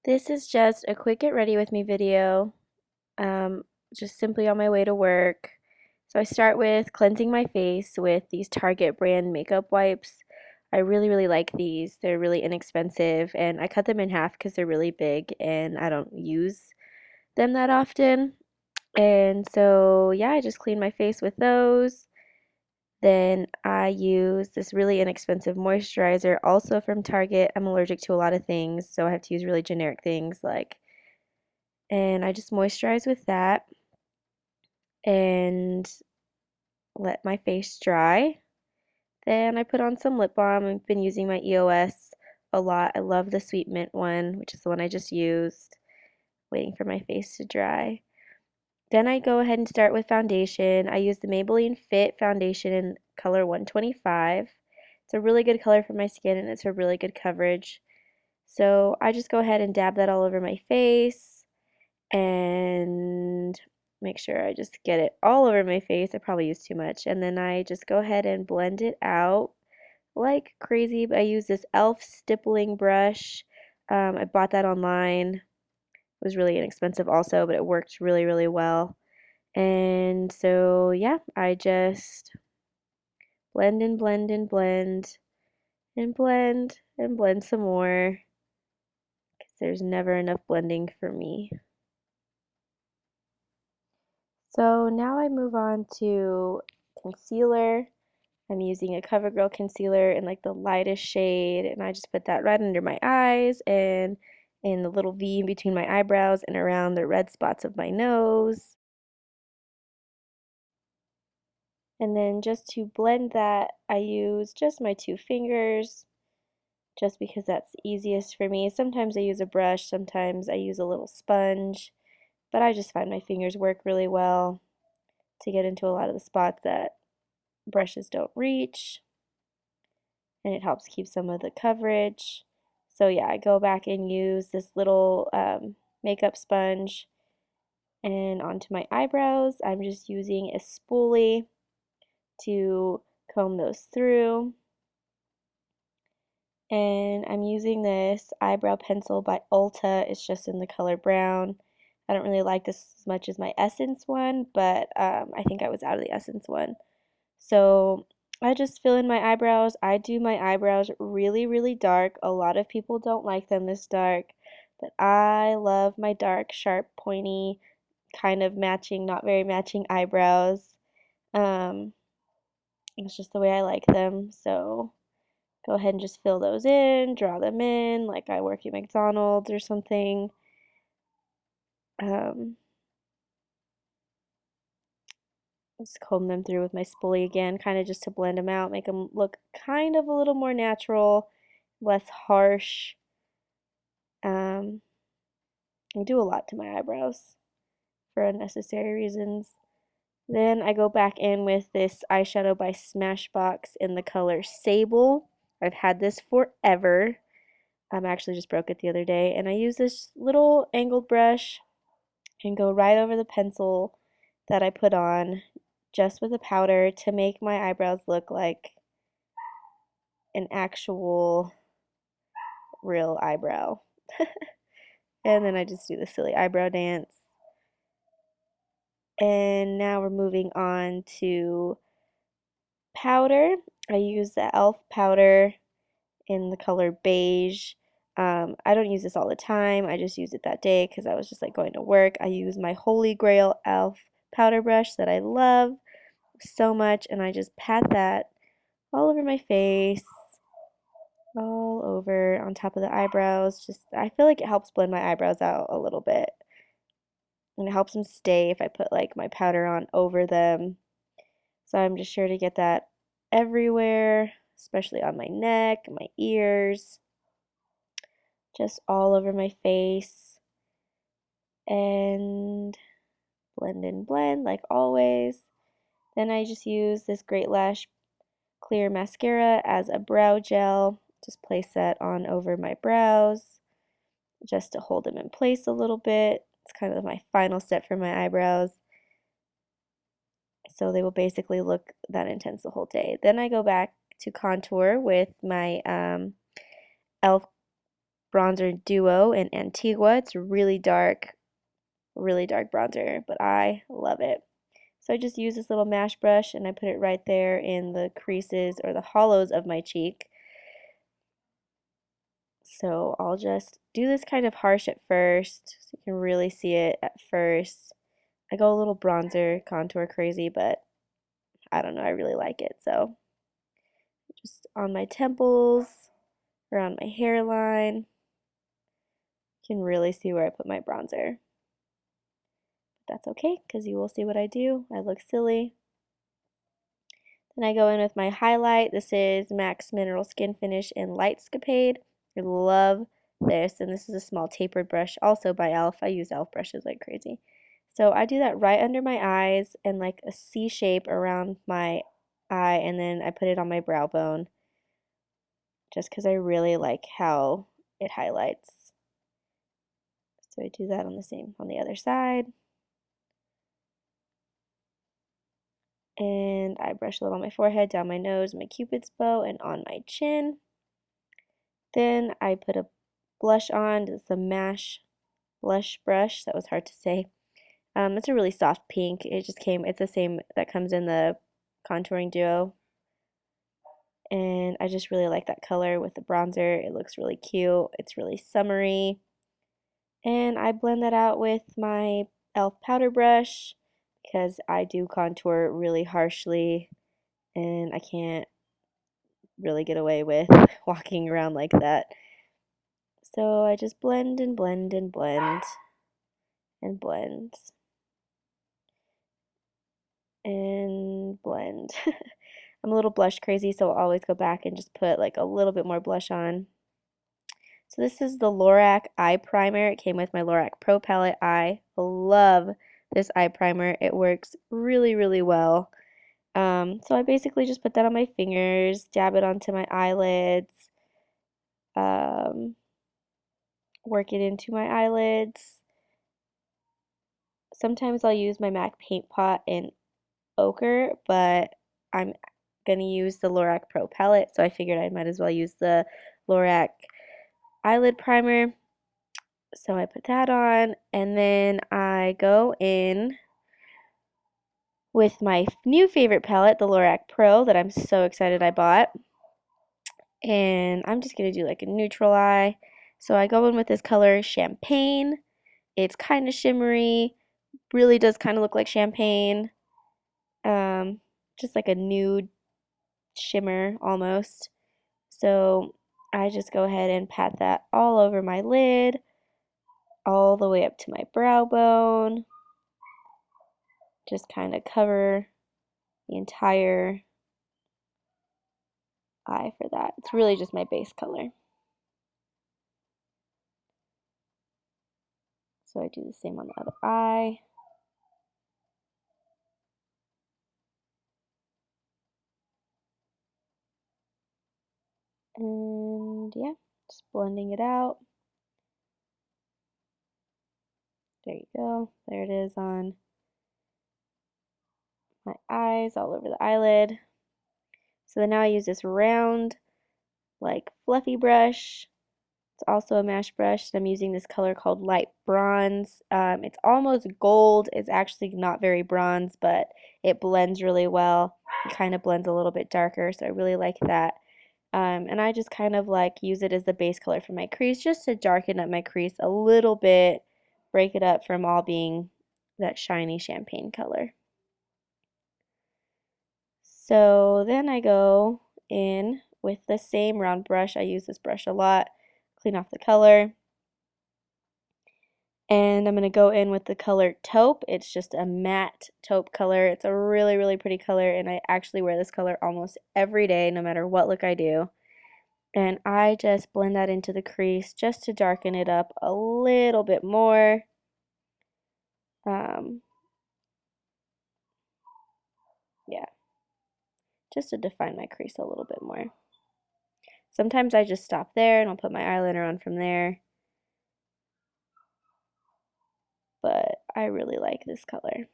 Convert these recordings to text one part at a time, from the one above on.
This is just a quick get ready with me video, um, just simply on my way to work. So I start with cleansing my face with these Target brand makeup wipes. I really like these. They're really inexpensive and I cut them in half because they're really big and I don't use them that often. And so yeah, I just clean my face with those. Then I use this really inexpensive moisturizer, also from Target. I'm allergic to a lot of things, so I have to use really generic things and I just moisturize with that and let my face dry. Then I put on some lip balm. I've been using my EOS a lot. I love the Sweet Mint one, which is the one I just used, waiting for my face to dry. Then I go ahead and start with foundation. I use the Maybelline Fit foundation in color 125. It's a really good color for my skin and it's a really good coverage. So I just go ahead and dab that all over my face and make sure I just get it all over my face. I probably used too much. And then I just go ahead and blend it out like crazy. But I use this e.l.f. stippling brush. I bought that online. It was really inexpensive also, but it worked really well. And so, yeah, I just blend and blend and blend and blend and blend some more because there's never enough blending for me. So now I move on to concealer. I'm using a CoverGirl concealer in like the lightest shade, and I just put that right under my eyes and in the little V in between my eyebrows and around the red spots of my nose. And then just to blend that, I use just my two fingers, just because that's easiest for me. Sometimes I use a brush, sometimes I use a little sponge, but I just find my fingers work really well to get into a lot of the spots that brushes don't reach, and it helps keep some of the coverage. So yeah, I go back and use this little makeup sponge and onto my eyebrows. I'm just using a spoolie to comb those through. And I'm using this eyebrow pencil by Ulta. It's just in the color brown. I don't really like this as much as my Essence one, but I think I was out of the Essence one. So I just fill in my eyebrows. I do my eyebrows really dark. A lot of people don't like them this dark, but I love my dark, sharp, pointy, kind of matching, not very matching eyebrows. Um, it's just the way I like them. So go ahead and just fill those in, draw them in, like I work at McDonald's or something. Um, just comb them through with my spoolie again, kind of just to blend them out, make them look kind of a little more natural, less harsh. Um, I do a lot to my eyebrows for unnecessary reasons. Then I go back in with this eyeshadow by Smashbox in the color Sable. I've had this forever. I actually just broke it the other day, and I use this little angled brush and go right over the pencil that I put on just with a powder to make my eyebrows look like an actual real eyebrow. And then I just do the silly eyebrow dance. And now we're moving on to powder. I use the e.l.f. powder in the color beige. I don't use this all the time. I just use it that day because I was just like going to work. I use my Holy Grail e.l.f. powder brush that I love so much, and I just pat that all over my face, all over on top of the eyebrows. Just I feel like it helps blend my eyebrows out a little bit, and it helps them stay if I put like my powder on over them. So I'm just sure to get that everywhere, especially on my neck, my ears, just all over my face, and blend and blend like always. Then I just use this Great Lash clear mascara as a brow gel. Just place that on over my brows just to hold them in place a little bit. It's kind of my final step for my eyebrows. So they will basically look that intense the whole day. Then I go back to contour with my e.l.f. bronzer duo in Antigua. It's really dark bronzer, but I love it. So I just use this little mash brush and I put it right there in the creases or the hollows of my cheek. So I'll just do this kind of harsh at first, so you can really see it at first. I go a little bronzer contour crazy, but I don't know, I really like it. So just on my temples, around my hairline, you can really see where I put my bronzer. But that's okay, because you will see what I do. I look silly. Then I go in with my highlight. This is MAC's Mineral Skin Finish in Lightscapade. I love this, and this is a small tapered brush, also by e.l.f. I use e.l.f. brushes like crazy. So I do that right under my eyes and like a C shape around my eye, and then I put it on my brow bone just because I really like how it highlights. So I do that on the other side. And I brush a little on my forehead, down my nose, my cupid's bow, and on my chin. Then I put a blush on. It's a Mash blush brush. That was hard to say. It's a really soft pink. It's the same that comes in the contouring duo. And I just really like that color with the bronzer. It looks really cute. It's really summery. And I blend that out with my e.l.f. powder brush because I do contour really harshly and I can't really get away with walking around like that. So I just blend and blend and blend and blend and blend. I'm a little blush crazy, so I'll always go back and just put like a little bit more blush on. So this is the Lorac eye primer. It came with my Lorac Pro Palette. I love this eye primer. It works really, really well. So I basically just put that on my fingers, dab it onto my eyelids, work it into my eyelids. Sometimes I'll use my MAC Paint Pot in ochre, but I'm going to use the Lorac Pro Palette, so I figured I might as well use the Lorac eyelid primer. So I put that on, and then I go in with my new favorite palette, the Lorac Pro, that I'm so excited I bought. And I'm just going to do like a neutral eye. So I go in with this color Champagne. It's kind of shimmery, really does kind of look like champagne. Just like a nude shimmer almost. So I just go ahead and pat that all over my lid, all the way up to my brow bone. Just kind of cover the entire eye for that. It's really just my base color. So I do the same on the other eye. And yeah, just blending it out. There you go. There it is on my eyes, all over the eyelid. So then now I use this round, like fluffy brush. It's also a Mash brush. I'm using this color called Light Bronze. It's almost gold. It's actually not very bronze, but it blends really well. It kind of blends a little bit darker, so I really like that. And I just kind of like use it as the base color for my crease, just to darken up my crease a little bit, break it up from all being that shiny champagne color. So then I go in with the same round brush. I use this brush a lot, clean off the color. And I'm going to go in with the color Taupe. It's just a matte taupe color. It's a really, really pretty color, and I actually wear this color almost every day, no matter what look I do. And I just blend that into the crease just to darken it up a little bit more. Yeah, just to define my crease a little bit more. Sometimes I just stop there and I'll put my eyeliner on from there. But I really like this color.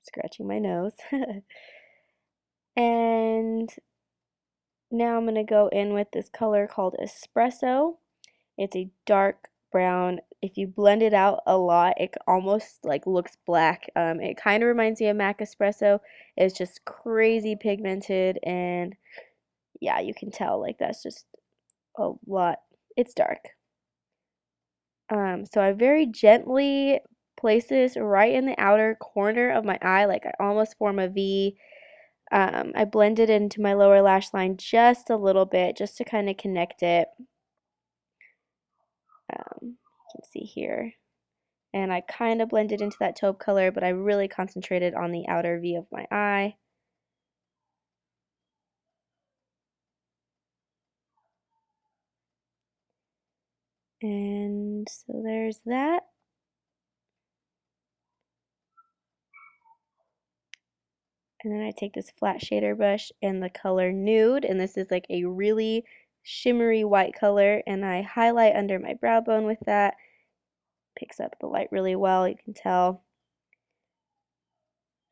Scratching my nose. Now I'm going to go in with this color called Espresso. It's a dark brown. If you blend it out a lot, it almost like looks black. It kind of reminds me of MAC Espresso. It's just crazy pigmented, and yeah, you can tell like that's just a lot. It's dark. So I very gently place this right in the outer corner of my eye, like I almost form a V. I blend it into my lower lash line just a little bit, just to kind of connect it. You can see here. And I kind of blended into that taupe color, but I really concentrated on the outer V of my eye. And so there's that. And then I take this flat shader brush and the color Nude, and this is like a really shimmery white color, and I highlight under my brow bone with that. Picks up the light really well, you can tell.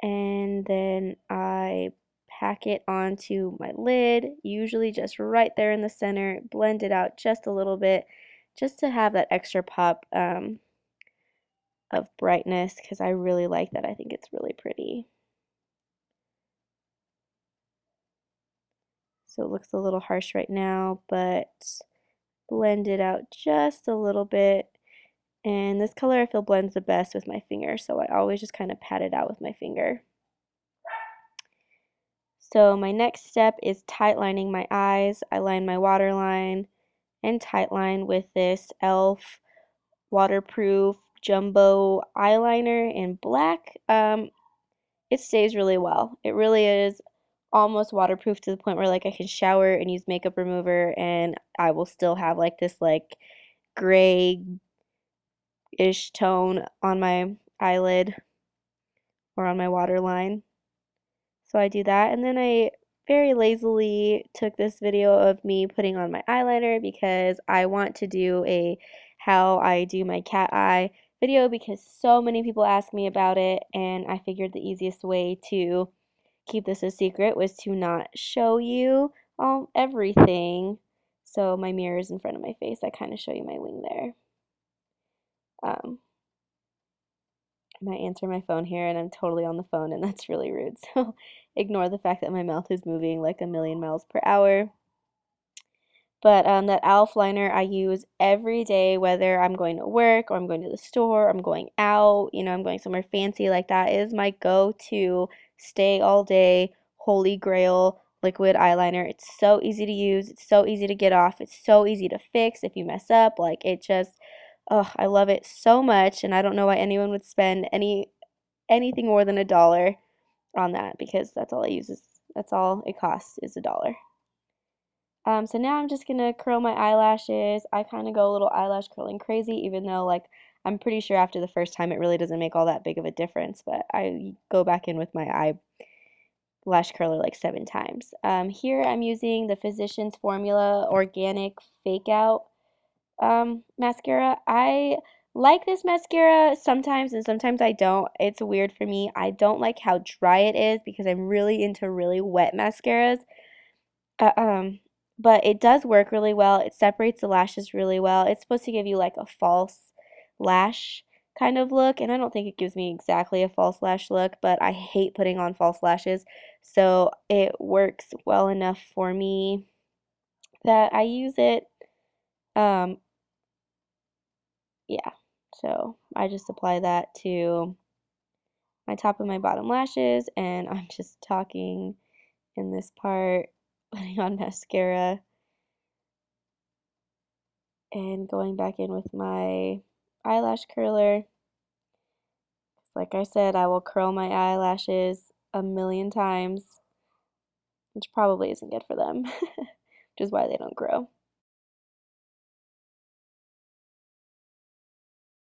And then I pack it onto my lid, usually just right there in the center, blend it out just a little bit, just to have that extra pop of brightness, because I really like that. I think it's really pretty. So it looks a little harsh right now, but blend it out just a little bit. And this color I feel blends the best with my finger, so I always just kind of pat it out with my finger. So my next step is tight lining my eyes. I line my waterline and tight line with this e.l.f. waterproof jumbo eyeliner in black. It stays really well. It really is almost waterproof to the point where like I can shower and use makeup remover and I will still have like this like gray-ish tone on my eyelid or on my waterline. So I do that, and then I very lazily took this video of me putting on my eyeliner because I want to do a how I do my cat eye video, because so many people ask me about it, and I figured the easiest way to keep this a secret was to not show you everything. So my mirror is in front of my face. I kind of show you my wing there. And I answer my phone here and I'm totally on the phone, and that's really rude. So ignore the fact that my mouth is moving like a million miles per hour. But that e.l.f. liner I use every day, whether I'm going to work or I'm going to the store, I'm going out, I'm going somewhere fancy. Like, that is my go-to stay all day holy grail liquid eyeliner. It's so easy to use. It's so easy to get off. It's so easy to fix if you mess up. Like, it just, oh, I love it so much, and I don't know why anyone would spend anything more than $1 on that, because that's all it costs is $1. So now I'm just gonna curl my eyelashes. I kind of go a little eyelash curling crazy, even though like I'm pretty sure after the first time it really doesn't make all that big of a difference, but I go back in with my eyelash curler like 7 times. Here I'm using the Physicians Formula Organic Fake Out mascara. I like this mascara sometimes, and sometimes I don't. It's weird for me. I don't like how dry it is because I'm really into really wet mascaras. Uh, um, but it does work really well. It separates the lashes really well. It's supposed to give you like a false lash kind of look, and I don't think it gives me exactly a false lash look, but I hate putting on false lashes, so it works well enough for me that I use it. Um, yeah, so I just apply that to my top and my bottom lashes, and I'm just talking in this part, putting on mascara and going back in with my eyelash curler. Like I said, I will curl my eyelashes a million times, which probably isn't good for them, which is why they don't grow.